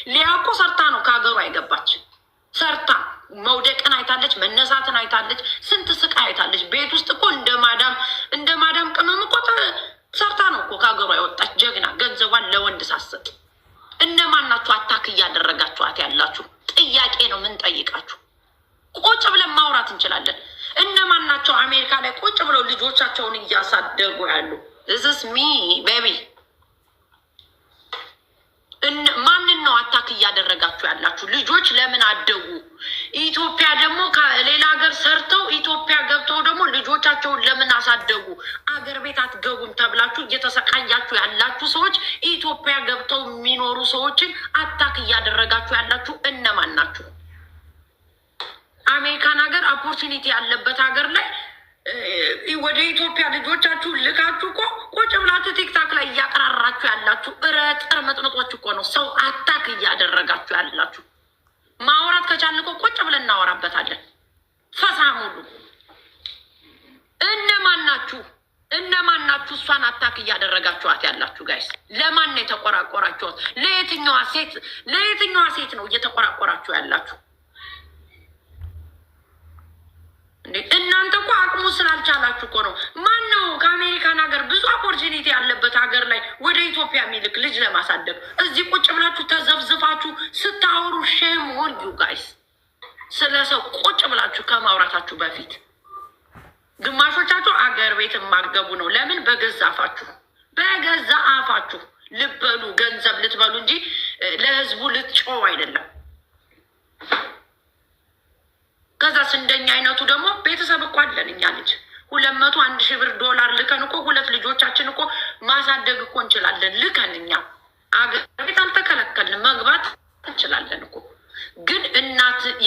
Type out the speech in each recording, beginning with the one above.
ሊያቆ ሰርታ ነው ከሀገሯ አይገባች። ሰርታ መውደቅን አይታለች፣ መነሳትን አይታለች፣ ስንት ስቃይ አይታለች። ቤት ውስጥ እኮ እንደ ማዳም ቅመም እኮ ሰርታ ነው እኮ ከሀገሯ የወጣች ጀግና፣ ገንዘቧን ለወንድ ሳሰጥ። እነማን ናችሁ አታክ እያደረጋችኋት ያላችሁ? ጥያቄ ነው ምን ጠይቃችሁ። ቁጭ ብለን ማውራት እንችላለን። እነማን ናቸው አሜሪካ ላይ ቁጭ ብለው ልጆቻቸውን እያሳደጉ ያሉ? this ሚ ቤቢ። ማንን ነው አታክ እያደረጋችሁ ያላችሁ? ልጆች ለምን አደጉ? ኢትዮጵያ ደግሞ ከሌላ ሀገር ሰርተው ኢትዮጵያ ገብተው ደግሞ ልጆቻቸውን ለምን አሳደጉ? አገር ቤት አትገቡም ተብላችሁ እየተሰቃያችሁ ያላችሁ ሰዎች፣ ኢትዮጵያ ገብተው የሚኖሩ ሰዎችን አታክ እያደረጋችሁ ያላችሁ እነማን ናችሁ? አሜሪካን ሀገር ኦፖርቹኒቲ ያለበት ሀገር ላይ ወደ ኢትዮጵያ ልጆቻችሁ ልካችሁ እኮ ቁጭ ብላችሁ ቲክታክ ላይ እያቀራራችሁ ያላችሁ ጥር መጥመጦች እኮ ነው ሰው አታክ እያደረጋችሁ ያላችሁ። ማውራት ከቻልን እኮ ቁጭ ብለን እናወራበታለን። ፈሳም ሁሉ እነማን ናችሁ? እሷን አታክ እያደረጋችኋት ያላችሁ ጋይስ? ለማን ነው የተቆራቆራችሁት? ለየትኛዋ ሴት ነው እየተቆራቆራችሁ ያላችሁ? እናንተ እኮ አቅሙ ስላልቻላችሁ እኮ ነው። ማን ነው ከአሜሪካን ሀገር ብዙ ኦፖርቹኒቲ ያለበት ሀገር ላይ ወደ ኢትዮጵያ የሚልክ ልጅ ለማሳደግ? እዚህ ቁጭ ብላችሁ ተዘብዝፋችሁ ስታወሩ ሼም ኦን ዩ ጋይስ። ስለ ሰው ቁጭ ብላችሁ ከማውራታችሁ በፊት ግማሾቻችሁ አገር ቤት የማገቡ ነው። ለምን? በገዛ አፋችሁ ልበሉ፣ ገንዘብ ልትበሉ እንጂ ለህዝቡ ልትጮው አይደለም። ከዛ እንደኛ አይነቱ ደግሞ ቤተሰብ እኮ አለን እኛ ልጅ 200,000 $1,000 ልከን እኮ 2 ልጆቻችን እኮ ማሳደግ እኮ እንችላለን። ልከን እኛ አገር ቤት አልተከለከልን፣ መግባት እንችላለን እኮ። ግን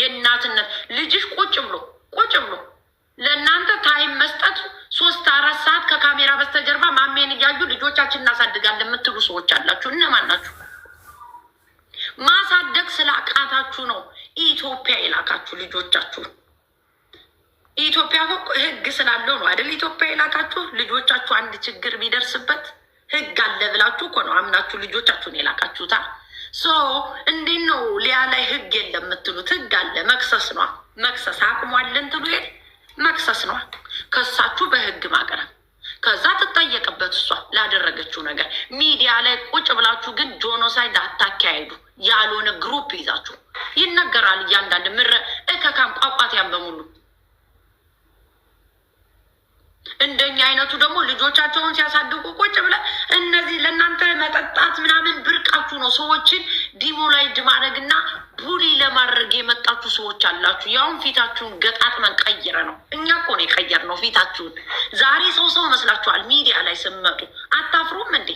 የእናትነት ልጅሽ ቁጭ ብሎ ለእናንተ ታይም መስጠት 3-4 ሰዓት ከካሜራ በስተጀርባ ማሜን እያዩ ልጆቻችን እናሳድጋለን የምትሉ ሰዎች አላችሁ። እነማን ናችሁ? ማሳደግ ስላቃታችሁ ነው ኢትዮጵያ የላካችሁ ልጆቻችሁ። ኢትዮጵያ እኮ ህግ ስላለው ነው አይደል? ኢትዮጵያ የላካችሁ ልጆቻችሁ አንድ ችግር ቢደርስበት ህግ አለ ብላችሁ እኮ ነው አምናችሁ ልጆቻችሁን የላካችሁታ። እንዴት ነው ሊያ ላይ ህግ የለም የምትሉት? ህግ አለ። መክሰስ ነው። መክሰስ አቅሟለን ትሉ መክሰስ ነው። ከሳችሁ በህግ ማቅረብ፣ ከዛ ትጠየቅበት እሷ ላደረገችው ነገር። ሚዲያ ላይ ቁጭ ብላችሁ ግን ጆኖሳይድ አታካሄዱ። ያልሆነ ግሩፕ ይዛችሁ ይነገራል። እያንዳንድ ምረ እከካም ቋቋትያን በሙሉ እንደኛ አይነቱ ደግሞ ልጆቻቸውን ሲያሳድጉ ቁጭ ብለ እነዚህ ለእናንተ መጠጣት ምናምን ብርቃችሁ ነው። ሰዎችን ዲሞላይድ ማድረግና ቡሊ ለማድረግ የመጣችሁ ሰዎች አላችሁ። ያውን ፊታችሁን ገጣጥመን ቀይረ ነው። እኛ እኮ ነው የቀየር ነው ፊታችሁን። ዛሬ ሰው መስላችኋል። ሚዲያ ላይ ስመጡ አታፍሩም እንዴ?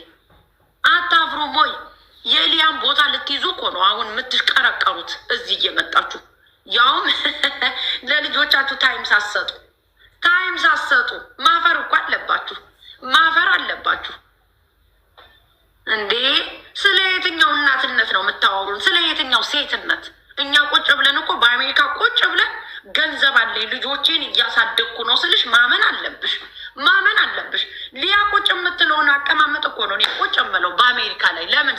አታፍሩም ወይ? የሊያን ቦታ ልትይዙ እኮ ነው አሁን የምትቀረቀሩት እዚህ እየመጣችሁ። ያውም ለልጆቻችሁ ታይም ሳሰጡ ማፈር እኮ አለባችሁ እንዴ! ስለ የትኛው እናትነት ነው የምታወሩን? ስለ የትኛው ሴትነት? እኛ ቁጭ ብለን እኮ በአሜሪካ ቁጭ ብለን ገንዘብ አለኝ ልጆቼን እያሳደግኩ ነው ስልሽ ማመን አለብሽ። ሊያ ቁጭ የምትለውን አቀማመጥ እኮ ነው እኔ ቁጭ የምለው በአሜሪካ ላይ። ለምን?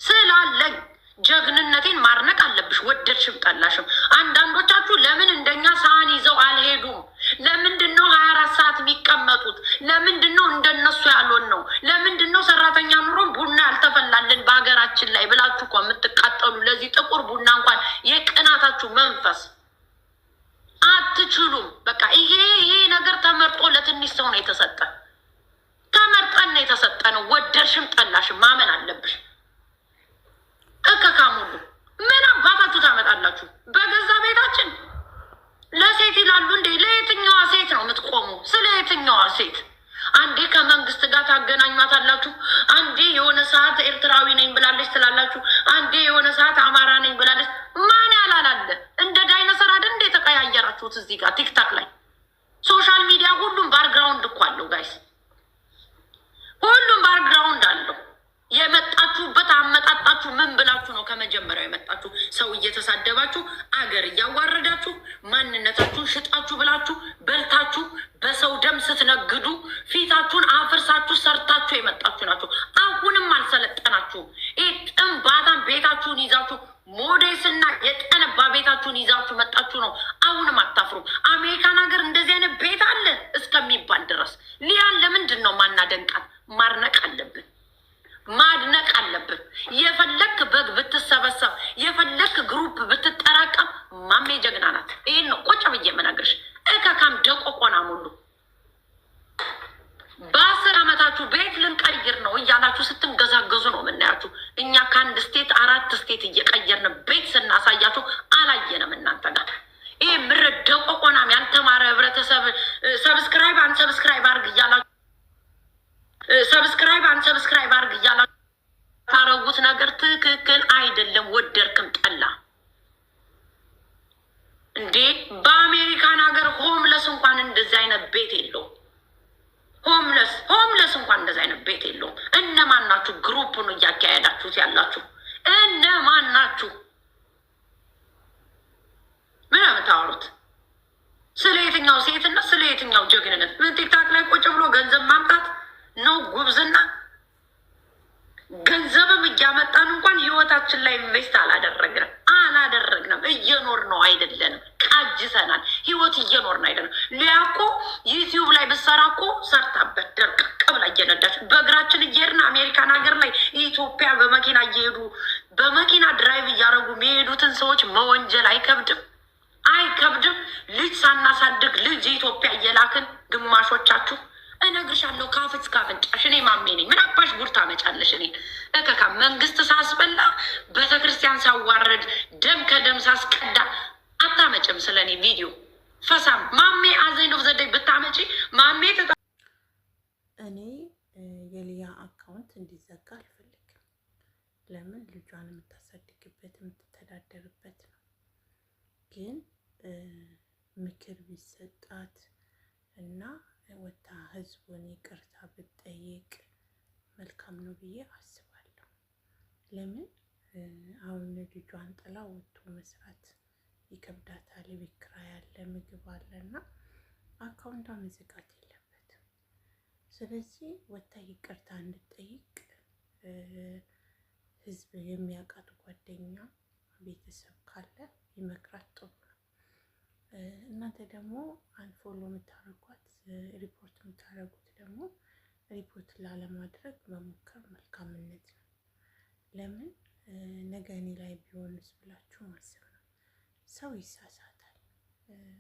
ስላለኝ ጀግንነቴን ማድነቅ አለብሽ፣ ወደድሽም ጠላሽም። አንዳንዶቻችሁ ለምን እንደኛ ሳህን ይዘው አልሄዱም? ለምንድን ነው 24 ሰዓት የሚቀመጡት? ለምንድን ነው እንደነሱ ያልሆን ነው? ለምንድን ነው ሰራተኛ ኑሮን ቡና ያልተፈላልን በሀገራችን ላይ ብላችሁ እኮ የምትቃጠሉ? ለዚህ ጥቁር ቡና እንኳን የቅናታችሁ መንፈስ አትችሉም። በቃ ይሄ ነገር ተመርጦ ለትንሽ ሰው ነው የተሰጠ። ተመርጠን ነው የተሰጠ ነው። ወደድሽም ጠላሽም ማመን አለብሽ። እከካሙሉ ምን አባታችሁ ታመጣላችሁ? በገዛ ቤታችን ለሴት ይላሉ እንዴ? ለየትኛዋ ሴት ነው የምትቆሙ? ስለ የትኛዋ ሴት? አንዴ ከመንግስት ጋር ታገናኟታላችሁ። አንዴ የሆነ ሰዓት ኤርትራዊ ነኝ ብላለች ትላላችሁ። አንዴ የሆነ ሰዓት አማራ ነኝ ብላለች። ማን ያላላለ? እንደ ዳይኖሰር አይደል እንደ ተቀያየራችሁት? እዚህ ጋር ቲክታክ ላይ ሶሻል ሚዲያ ሁሉም ባክግራውንድ እኮ አለው ጋይስ። ሁሉም ባክግራውንድ አለው። የመጣችሁበት አመጣጣችሁ ምን ብላችሁ ነው ከመጀመሪያው የመጣችሁ? ሰው እየተሳደባችሁ አገር እያዋረዳችሁ ማንነታችሁን ሽጣችሁ ብላችሁ በልታችሁ በሰው ደም ስትነግዱ ፊታችሁን አፍርሳችሁ ሰርታችሁ የመጣችሁ ናችሁ። አሁንም አልሰለጠናችሁም። ይህ ጥንባታን ቤታችሁ ቤታችሁን ይዛችሁ መጣችሁ ነው። አሁንም አታፍሩ። አሜሪካን ሀገር እንደዚህ አይነት ቤት አለ እስከሚባል ድረስ ሊያን ለምንድን ነው ማናደንቃት? ማድነቅ አለብን፣ ማድነቅ አለብን። የፈለክ በግ ብትሰበሰብ የፈለክ ግሩፕ ብትጠራቀም ማሜ ጀግና ናት። ይህን ነው ቁጭ ብዬ የምነግርሽ። እከካም ደቆቆና ሙሉ በ10 ዓመታችሁ ቤት ልንቀይር ነው እያላችሁ ስትንገዛገዙ ነው የምናያችሁ። እኛ ከአንድ ስቴት 4 ስቴት እየቀየርን ቤት ስናሳያችሁ አላየንም እናንተ ጋር። ይህ ምርድ ደቆቆናም ያልተማረ ህብረተሰብ ሰብስክራይብ አንሰብስክራይብ አርግ እያላችሁ ሰብስክራይብ አርግ እያላችሁ ታረጉት ነገር ትክክል አይደለም። ወደድክም ጠላ እንዴ በአሜሪካን ሀገር ሆምለስ እንኳን እንደዚህ አይነት ቤት የለውም። ሆምለስ እንኳን እንደዚህ አይነት ቤት የለውም። እነማን ናችሁ ግሩፕን እያካሄዳችሁት ያላችሁ? እነማን ናችሁ? ምን የምታወሩት? ስለ የትኛው ሴትነት ስለ የትኛው ጀግንነት? ምን ቲክታክ ላይ ቁጭ ብሎ ገንዘብ ማምጣት ነው ጉብዝና? ገንዘብም እያመጣን እንኳን ህይወታችን ላይ ኢንቨስት አላደረግንም። እየኖር ነው አይደለንም። ቃጅሰናል። ህይወት እየኖርን አይደለም። ሊያኮ ዩቲዩብ ላይ ብሰራ እኮ ሰርታበት ደርቅ ቅብላ እየነዳች በእግራችን እየሄድን አሜሪካን ሀገር ላይ ኢትዮጵያ በመኪና እየሄዱ በመኪና ድራይቭ እያደረጉ የሚሄዱትን ሰዎች መወንጀል አይከብድም? አይከብድም? ልጅ ሳናሳድግ ልጅ ኢትዮጵያ እየላክን ግማሾቻችሁ እነግርሻለሁ ካፍት ካፍንጫሽ። እኔ ማሜ ነኝ። ምን አባሽ ቡርታ መጫለሽ? እኔ እከካ መንግስት ሳስበላ ቤተክርስቲያን ሳዋረድ ደም ከደም ሳስቀዳ አታመጭም። ስለ እኔ ቪዲዮ ፈሳም ማሜ አዘይኖፍ ዘደይ ብታመጪ ማሜ እኔ የሊያ አካውንት እንዲዘጋ አልፈልግም። ለምን ልጇን የምታሳድግበት የምትተዳደርበት ነው። ግን ምክር ቢሰጣት እና ወታ ህዝቡን ይቅርታ ብትጠይቅ መልካም ነው ብዬ አስባለሁ። ለምን አሁን ልጇን ጥላ ወጥቶ መስራት ይከብዳታል። ቤት ኪራይ አለ፣ ምግብ አለ እና አካውንቷ መዘጋት የለበትም። ስለዚህ ወታ ይቅርታ እንድጠይቅ ህዝብ የሚያውቃት ጓደኛ ቤተሰብ ካለ ይመክራት ጥሩ ነው። እናንተ ደግሞ አንፎሎ የምታረጓት ሪፖርት የምታደርጉት ደግሞ ሪፖርት ላለማድረግ መሞከር መልካምነት ነው። ለምን ነገ እኔ ላይ ቢሆንስ ብላችሁ ማሰብ ነው። ሰው ይሳሳታል፣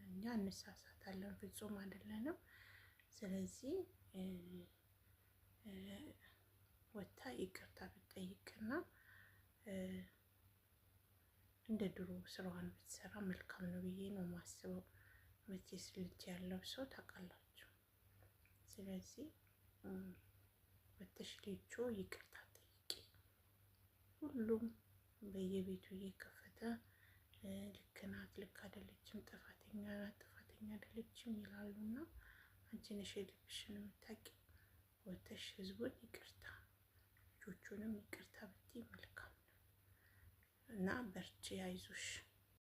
እኛ እንሳሳታለን፣ ፍጹም አይደለንም። ስለዚህ ወታ ይቅርታ ብትጠይቅና እንደ ድሮ ስራዋን ብትሰራ መልካም ነው ብዬ ነው ማስበው። መቼስ ልጅ ያለው ሰው ታውቃላችሁ። ስለዚህ ወተሽ ልጆ ይቅርታ ጠይቂ። ሁሉም በየቤቱ እየከፈተ ልክ ናት፣ ልክ አይደለችም፣ ጥፋተኛ ናት፣ ጥፋተኛ አይደለችም ይላሉና አንቺ ነሽ የልብሽን የምታውቂ። ወተሽ ህዝቡን ይቅርታ ልጆቹንም ይቅርታ ብትይ መልካም ነው እና በርቺ፣ አይዞሽ።